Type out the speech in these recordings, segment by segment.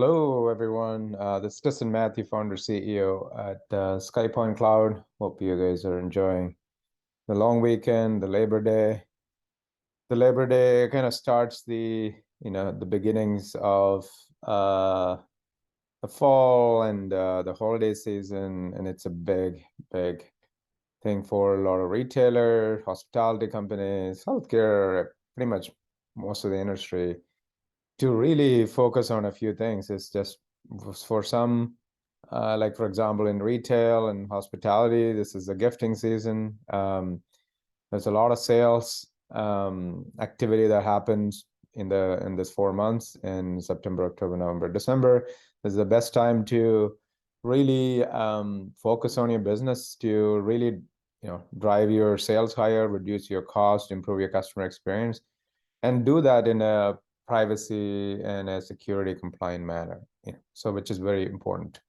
Hello, everyone. This is Justin Matthew, founder CEO at SkyPoint Cloud. Hope you guys are enjoying the long weekend, the Labor Day. The Labor Day kind of starts the beginnings of the fall and the holiday season, and it's a big, big thing for a lot of retailers, hospitality companies, healthcare, pretty much most of the industry to really focus on a few things. It's just for some, like for example, in retail and hospitality, this is a gifting season. There's a lot of sales activity that happens in this 4 months in September, October, November, December. This is the best time to really focus on your business to really drive your sales higher, reduce your cost, improve your customer experience, and do that in a privacy and a security compliant manner. So which is very important.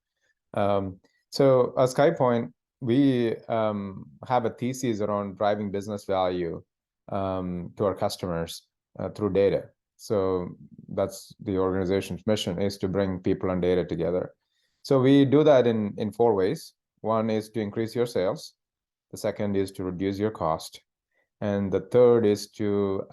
So at SkyPoint, we have a thesis around driving business value to our customers through data. So that's the organization's mission, is to bring people and data together. So we do that in four ways. One is to increase your sales. The second is to reduce your cost. And the third is to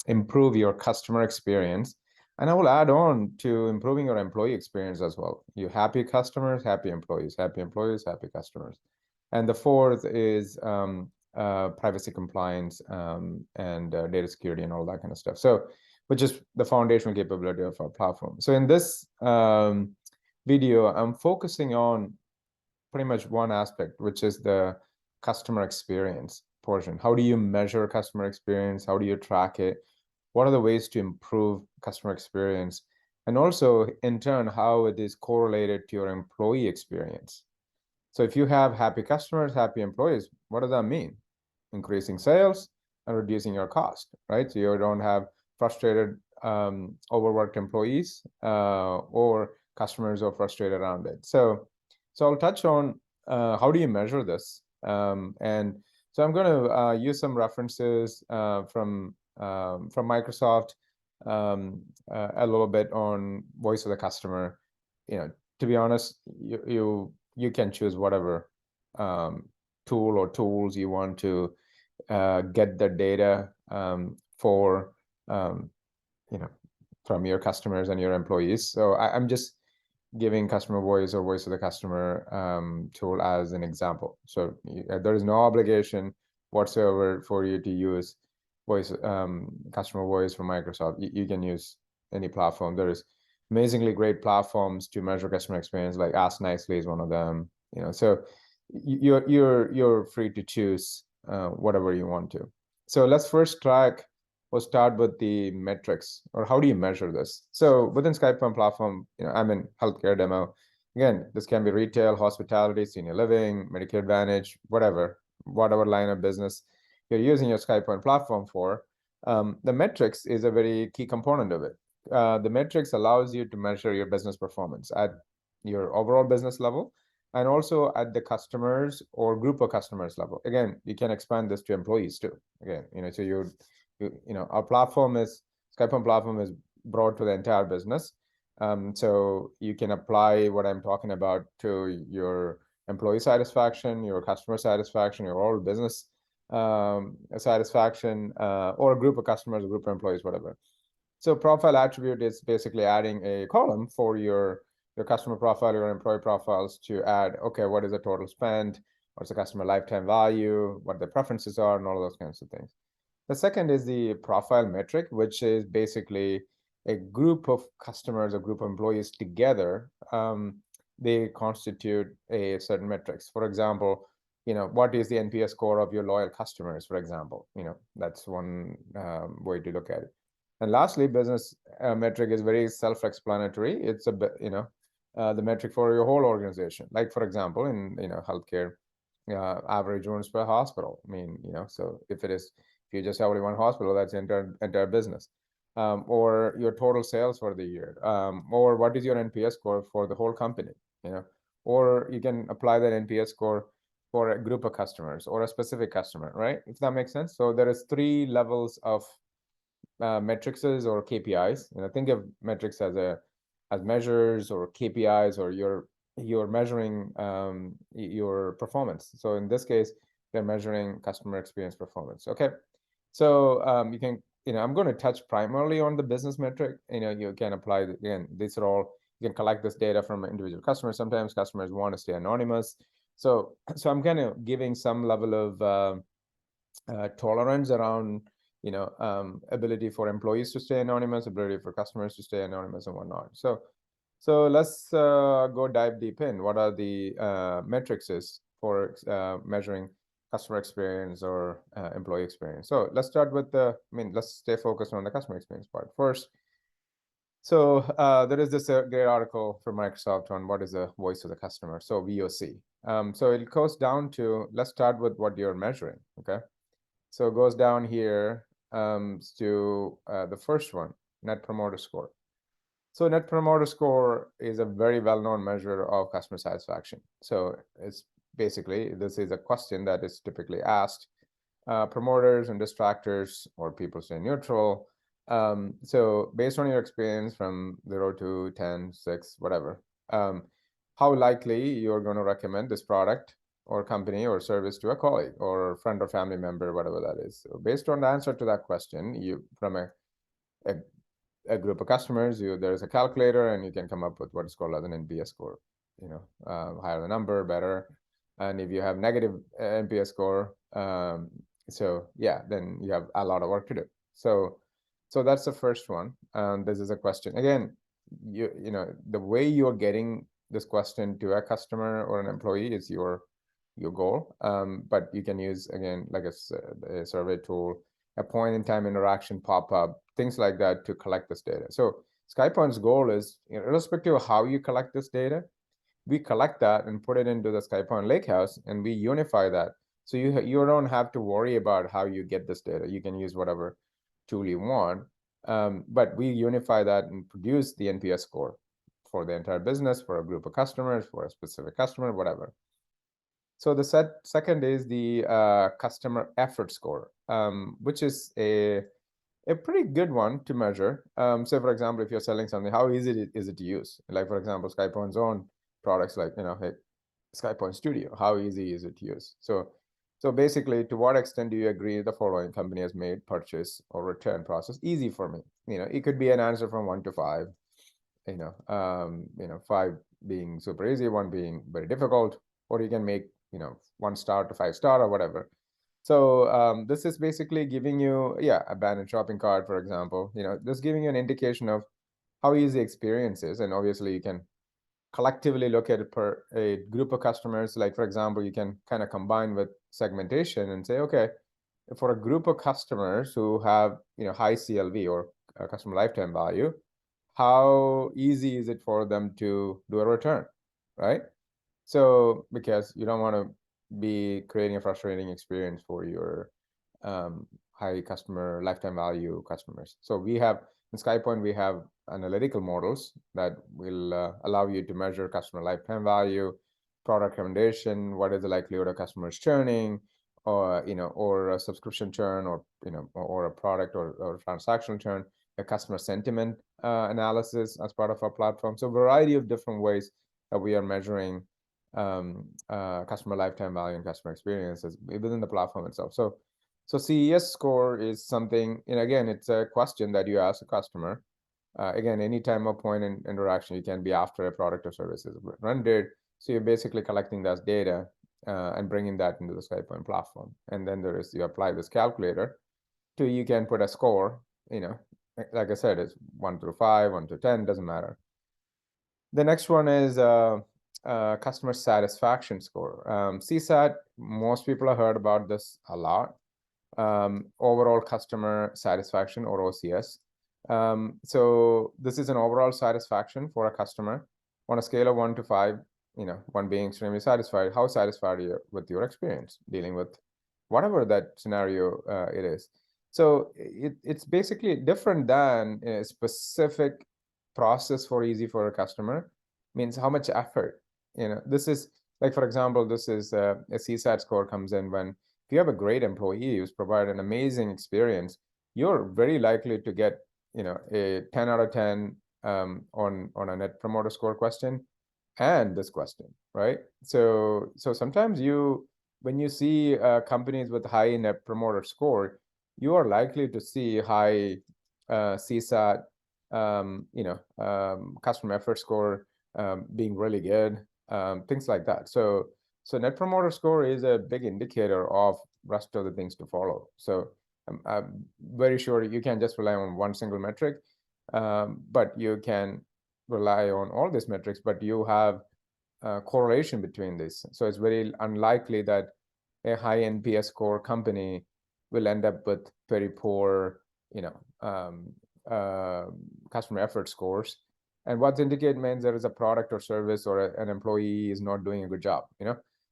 improve your customer experience. And I will add on to improving your employee experience as well. You happy customers, happy employees, happy employees, happy customers. And the fourth is privacy compliance and data security and all that kind of stuff. So, which is the foundational capability of our platform. So in this video, I'm focusing on pretty much one aspect, which is the customer experience portion. How do you measure customer experience? How do you track it? What are the ways to improve customer experience? And also, in turn, how it is correlated to your employee experience. So if you have happy customers, happy employees, what does that mean? Increasing sales and reducing your cost, right? So you don't have frustrated, overworked employees or customers who are frustrated around it. So I'll touch on how do you measure this? And so I'm going to use some references from Microsoft, a little bit on voice of the customer. To be honest, you can choose whatever tool or tools you want to get the data for from your customers and your employees. So I'm just giving customer voice or voice of the customer tool as an example. So there is no obligation whatsoever for you to use voice customer voice from Microsoft. You can use any platform. There is amazingly great platforms to measure customer experience, like Ask Nicely is one of them. So you're free to choose whatever you want to. So let's first we'll start with the metrics, or how do you measure this? So within SkyPoint platform, I'm in healthcare demo. Again, this can be retail, hospitality, senior living, Medicare Advantage, whatever line of business you're using your SkyPoint platform for. The metrics is a very key component of it. The metrics allows you to measure your business performance at your overall business level, and also at the customers or group of customers level. Again, you can expand this to employees too. Again, so our SkyPoint platform is brought to the entire business. So you can apply what I'm talking about to your employee satisfaction, your customer satisfaction, your overall business satisfaction, or a group of customers, a group of employees, whatever. So profile attribute is basically adding a column for your customer profile, your employee profiles, to add, okay, what is the total spend? What's the customer lifetime value? What the preferences are, and all of those kinds of things. The second is the profile metric, which is basically a group of customers, a group of employees together. They constitute a certain metrics. For example, what is the NPS score of your loyal customers, for example? That's one way to look at it. And lastly, business metric is very self-explanatory. It's the metric for your whole organization. Like, for example, in healthcare, average rooms per hospital. So if you just have only one hospital, that's entire business. Or your total sales for the year, or what is your NPS score for the whole company, or you can apply that NPS score for a group of customers or a specific customer, right? If that makes sense. So there is 3 levels of metrics or KPIs. Think of metrics as a as measures or KPIs, or you're measuring your performance. So in this case, they're measuring customer experience performance. Okay, so you can, I'm going to touch primarily on the business metric. You can apply, again, these are all, you can collect this data from individual customers. Sometimes customers want to stay anonymous. So I'm kind of giving some level of tolerance around, ability for employees to stay anonymous, ability for customers to stay anonymous, and whatnot. So let's go dive deep in. What are the metrics is for measuring customer experience or employee experience? So let's start with let's stay focused on the customer experience part first. So there is this great article from Microsoft on what is the voice of the customer, so VOC. So it goes down to, let's start with what you're measuring, okay? So it goes down here to the first one, Net Promoter Score. So Net Promoter Score is a very well-known measure of customer satisfaction. So it's basically, this is a question that is typically asked. Promoters and distractors, or people stay neutral. So based on your experience from 0 to 10, 6, whatever, how likely you're going to recommend this product or company or service to a colleague or friend or family member, whatever that is. So based on the answer to that question, you, from a group of customers, there's a calculator, and you can come up with what is called as an NPS score. Higher the number, better. And if you have negative NPS score, so yeah, then you have a lot of work to do. So that's the first one. This is a question. Again, the way you're getting this question to a customer or an employee is your goal. But you can use, again, like a survey tool, a point in time interaction pop-up, things like that to collect this data. So SkyPoint's goal is, irrespective of how you collect this data, we collect that and put it into the SkyPoint Lakehouse, and we unify that. So you don't have to worry about how you get this data. You can use whatever tool you want, but we unify that and produce the NPS score for the entire business, for a group of customers, for a specific customer, whatever. So the second is the customer effort score, which is a pretty good one to measure. So for example, if you're selling something, how easy is it to use? Like, for example, SkyPoint's own products, like, hey, SkyPoint Studio, how easy is it to use? So basically, to what extent do you agree the following company has made purchase or return process easy for me? It could be an answer from 1 to 5, 5 being super easy, 1 being very difficult, or you can make 1 star to 5 star or whatever. So this is basically giving you, abandoned shopping cart, for example, just giving you an indication of how easy experience is. And obviously you can collectively look at it per a group of customers. Like, for example, you can kind of combine with segmentation and say, okay, for a group of customers who have high CLV, or customer lifetime value, how easy is it for them to do a return, right? So because you don't want to be creating a frustrating experience for your high customer lifetime value customers. So we have, in SkyPoint, we have analytical models that will allow you to measure customer lifetime value, product recommendation, what is the likelihood of customers churning, or or a subscription churn, or or a product or transactional churn, a customer sentiment analysis as part of our platform. So a variety of different ways that we are measuring customer lifetime value and customer experiences within the platform itself. So CES score is something, and again, it's a question that you ask a customer. Again, any time of point in interaction, you can be after a product or service is rendered. So you're basically collecting that data and bringing that into the SkyPoint platform. And then you apply this calculator to, you can put a score, like I said, it's 1 through 5, 1 to 10, doesn't matter. The next one is customer satisfaction score. CSAT, most people have heard about this a lot. Overall customer satisfaction, or OCS. So this is an overall satisfaction for a customer on a scale of 1 to 5, 1 being extremely satisfied. How satisfied are you with your experience dealing with whatever that scenario it is? So it's basically different than a specific process for easy for a customer. Means how much effort. This is, like, for example, this is a CSAT score comes in when, if you have a great employee who's provided an amazing experience, you're very likely to get a 10 out of 10 on a net promoter score question and this question, right? So sometimes when you see companies with high net promoter score, you are likely to see high CSAT, customer effort score being really good, things like that. So net promoter score is a big indicator of rest of the things to follow. So I'm very sure you can't just rely on one single metric, but you can rely on all these metrics, but you have correlation between this. So it's very unlikely that a high NPS score company will end up with very poor, customer effort scores. And what's indicate means there is a product or service or an employee is not doing a good job,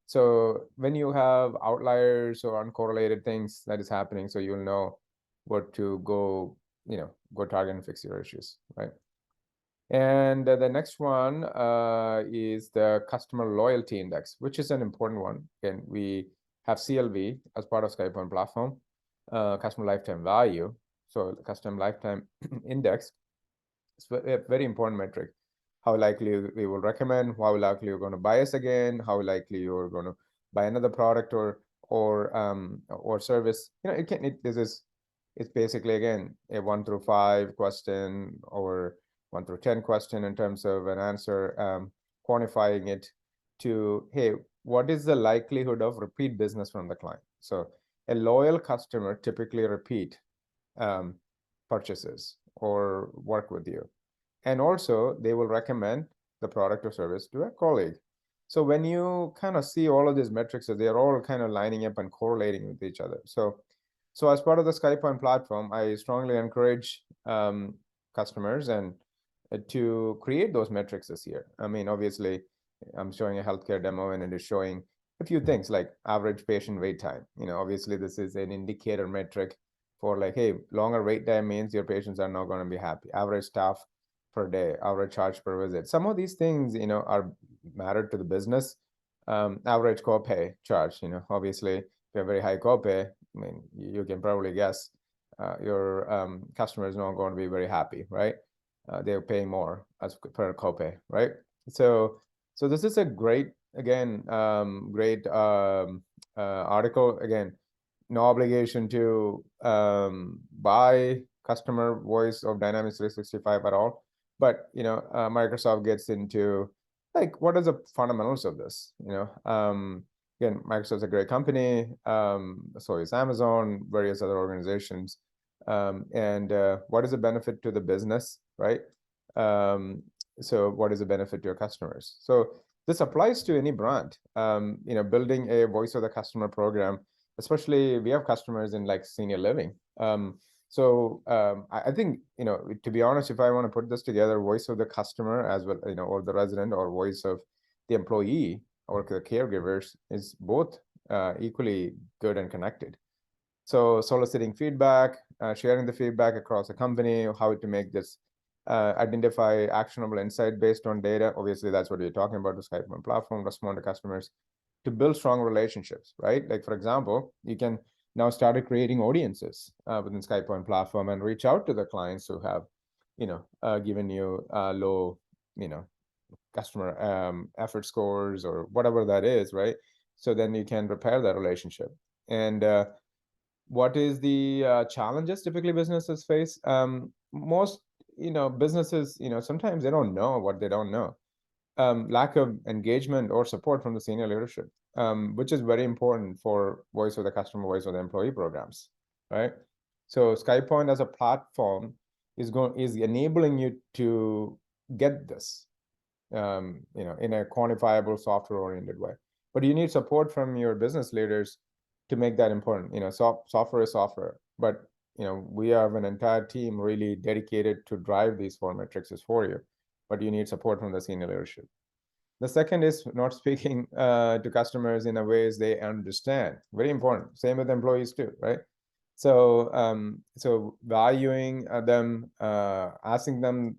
So when you have outliers or uncorrelated things that is happening, so you'll know what to go, go target and fix your issues, right? And the next one is the customer loyalty index, which is an important one. Again, we have CLV as part of SkyPoint platform, customer lifetime value. So the customer lifetime index is a very important metric. How likely we will recommend, how likely you're going to buy us again, how likely you're going to buy another product or service. It's basically, again, a 1 through 5 question or 1 through 10 question in terms of an answer, quantifying it to, hey, what is the likelihood of repeat business from the client? So a loyal customer typically repeat purchases or work with you. And also they will recommend the product or service to a colleague. So when you kind of see all of these metrics, they're all kind of lining up and correlating with each other. So as part of the SkyPoint platform, I strongly encourage customers and to create those metrics this year. I mean, obviously, I'm showing a healthcare demo and it is showing a few things like average patient wait time. Obviously, this is an indicator metric for like, hey, longer wait time means your patients are not going to be happy. Average staff per day, average charge per visit. Some of these things, are matter to the business. Average copay charge, obviously, if you have very high copay, I mean, you can probably guess your customer is not going to be very happy, right? They're paying more as per copay, right? So this is a great, again, great article. Again, no obligation to buy customer voice of Dynamics 365 at all. But Microsoft gets into like, what are the fundamentals of this? Again, Microsoft's a great company. So is Amazon, various other organizations. And what is the benefit to the business, right? So what is the benefit to your customers? So this applies to any brand. Building a voice of the customer program, especially we have customers in like senior living. So I think, to be honest, if I want to put this together, voice of the customer as well, or the resident, or voice of the employee or the caregivers is both equally good and connected. So soliciting feedback, sharing the feedback across the company, how to make this identify actionable insight based on data. Obviously, that's what we're talking about, the SkyPoint platform, respond to customers to build strong relationships, right? Like, for example, you can now start creating audiences within SkyPoint platform and reach out to the clients who have, given you low, customer effort scores or whatever that is, right? So then you can repair that relationship. And what is the challenges typically businesses face? Most, businesses, sometimes they don't know what they don't know. Lack of engagement or support from the senior leadership, which is very important for voice of the customer, voice of the employee programs, right? So SkyPoint as a platform is enabling you to get this, in a quantifiable software-oriented way. But you need support from your business leaders to make that important. Software is software, but we have an entire team really dedicated to drive these 4 metrics for you, but you need support from the senior leadership. The second is not speaking to customers in a ways they understand. Very important. Same with employees too, right? So so valuing them, asking them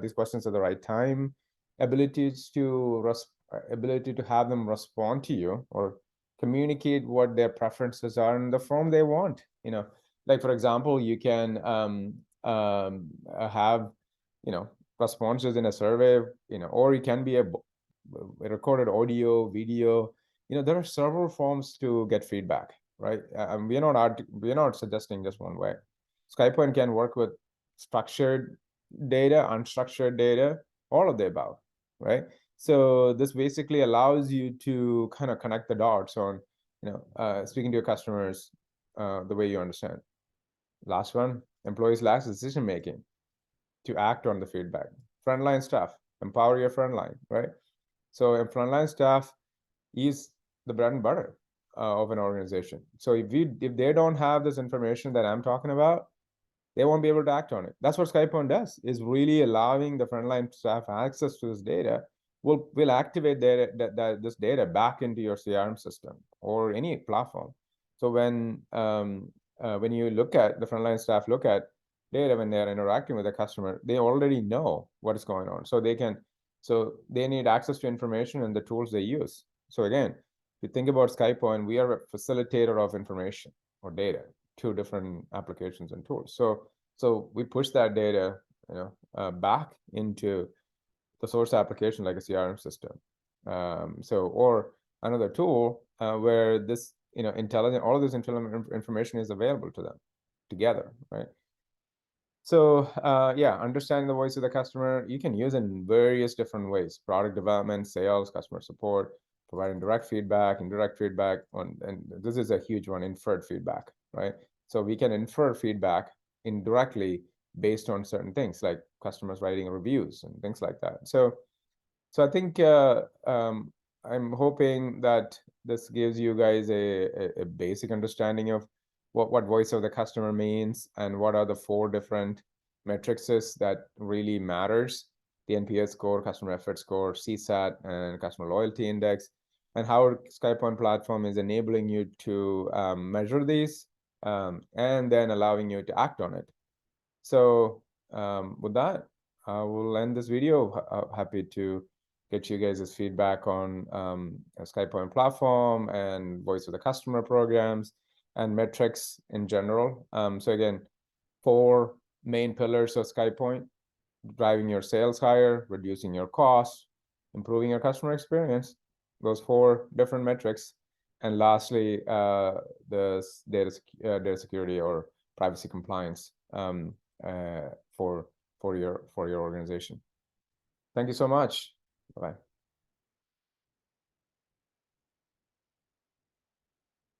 these questions at the right time, ability to have them respond to you or communicate what their preferences are in the form they want. Like, for example, you can have responses in a survey, or it can be a recorded audio, video. There are several forms to get feedback, right? We're not suggesting just one way. SkyPoint can work with structured data, unstructured data, all of the above, right? So this basically allows you to kind of connect the dots on, speaking to your customers the way you understand. Last one, employees lack decision making to act on the feedback. Frontline staff, empower your frontline, right? So frontline staff is the bread and butter of an organization. So if they don't have this information that I'm talking about, they won't be able to act on it. That's what SkyPoint does, is really allowing the frontline staff access to this data. Will activate this data back into your CRM system or any platform. So when you look at the frontline staff look at data when they're interacting with the customer, they already know what is going on. So they need access to information and the tools they use. So again, if you think about SkyPoint, we are a facilitator of information or data to different applications and tools. So we push that data, back into the source application like a CRM system. Or another tool where this, all of this intelligent information is available to them together, right? So yeah, understanding the voice of the customer, you can use it in various different ways: product development, sales, customer support, providing direct feedback, indirect feedback and this is a huge one, inferred feedback, right? So we can infer feedback indirectly based on certain things like customers writing reviews and things like that. So I think I'm hoping that this gives you guys a basic understanding of what voice of the customer means and what are the 4 different metrics that really matters: the NPS score, customer effort score, CSAT, and customer loyalty index, and how SkyPoint platform is enabling you to measure these and then allowing you to act on it. So with that, I will end this video. Happy to get you guys' feedback on SkyPoint platform and voice of the customer programs and metrics in general. So again, 4 main pillars of SkyPoint: driving your sales higher, reducing your costs, improving your customer experience, those 4 different metrics. And lastly, the data security or privacy compliance for your organization. Thank you so much. Bye.